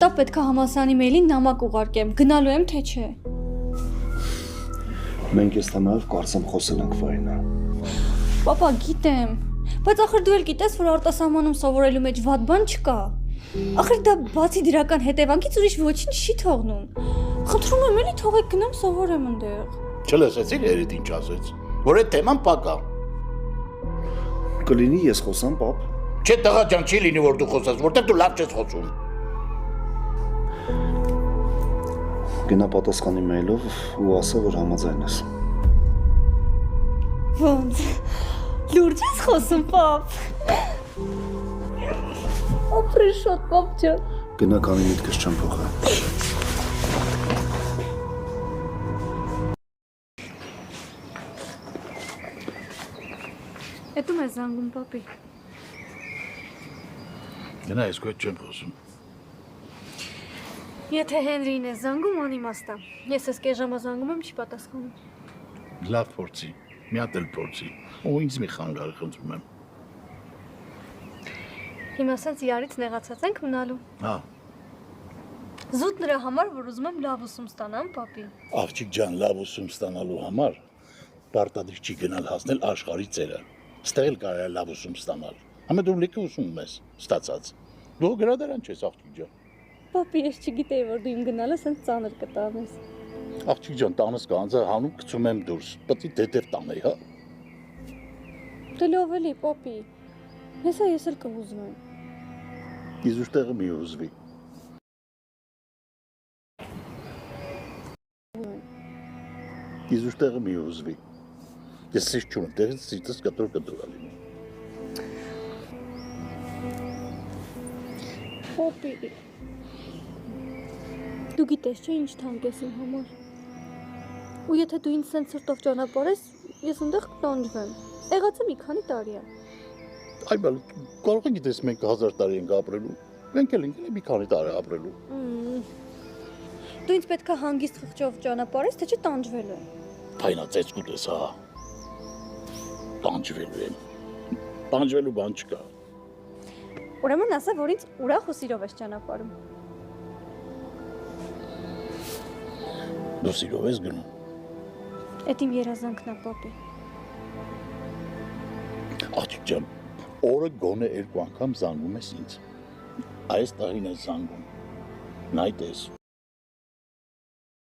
Հստակ պետք է համալսարանի մեյլին նամակ ուղարկեմ, գնալու եմ թե չէ։ Մենք այս թեմայով կարծեմ խոսել ենք վայնա։ Պապա, գիտեմ, բայց ախր դու էլ գիտես, որ արտասահմանում սովորելու մեջ վատ բան չկա։ Ախր դա բացի դրական հետևանքից ուրիշ ոչինչ չի թողնում։ Խնդրում եմ էլի թողեք գնամ սովորեմ ընդեղ։ Չլսեցի՞ր երիտ ինչ ասեց, որ այդ թեման պակա։ Կլինի ես խոսամ, պապ։ Չէ, տղա ջան, չի լինի որ դու խոսես, որտեղ դու լավ չես խոսում։ Գնա պատասխանի մեյլով ու ասա, որ համաձայն ես։ Ոնց։ Լուրջ ես խոսում, պապ։ Ապրի շատ, պապ ջան։ Գնա քանի միտքս չեմ փոխել։ Հետում ես զանգում, պապի։ Գնա, ես քո հետ չեմ խոսում։ Եթե Հենրին է զանգում, անիմաստ է։ Ես ես կես ժամը զանգում եմ, չի պատասխանում։ Լավ փորձի, մի հատ էլ փորձի։ Ու ինձ մի խանգար խնդրում եմ։ Հիմա սենց իրարից նեղացած ենք մնալու։ Հա, Զուտ նրա համար, որ ուզում եմ լավ ուսում ստանամ, պապի։ աղջիկ ջան, լավ ուսում ստանալու համար պարտադիր չի գնալ հասնել աշխարհի ծերը։ Ստեղ էլ կարելի է լավ ուսում ստանալ։ Համը դու լիքը ուսում ես ստացած։ Դու գրադարան չես, աղջիկ ջան։ Պապի, ես չգիտեի, որ դու իմ գնալը սենց ծանր կտանես։ Աղջիկ ջան, տանս կանձը հանում գցում եմ դուրս։ Պետք է դետև տանեի, հա։ Դե լավ էլի, պապի։ Հեսա ես էլ կուզում եմ։ Իզուր տեղը մի ուզվի։ Իզուր տեղը մի ուզվի։ Ես սիշ չունեմ, տեղից սիցս կտոր ալինի։ Պապի։ Դու գիտես չէ ինչ թանկ ես իմ համար։ Ու եթե դու ինձ սենց սրտով ճանապարհես, ես ընդեղ կտանջվեմ։ Եղածը մի քանի տարի է։ Այ բալ, կարող է գիտես մենք 1000 տարի ենք ապրելու։ Մենք էլ ենք մի քանի տարի ապրելու։ Դու ինձ պետք է հանգիստ խղճով ճանապարհես, թե չէ տանջվելու եմ։ Փայնացեց կուտես, հա։ Տանջվելու եմ։ Տանջվելու բան չկա։ Ուրեմն ասա, որ ինձ ուրախ ու սիրով ես ճանապարհում։ Դու սիրով ես գնում։ Էդ իմ երազանքն է, պապի։ Աղջիկ ջան, օրը գոնե 2 անգամ զանգում ես ինձ։ Այս տարին ես զանգում։ Նայտես,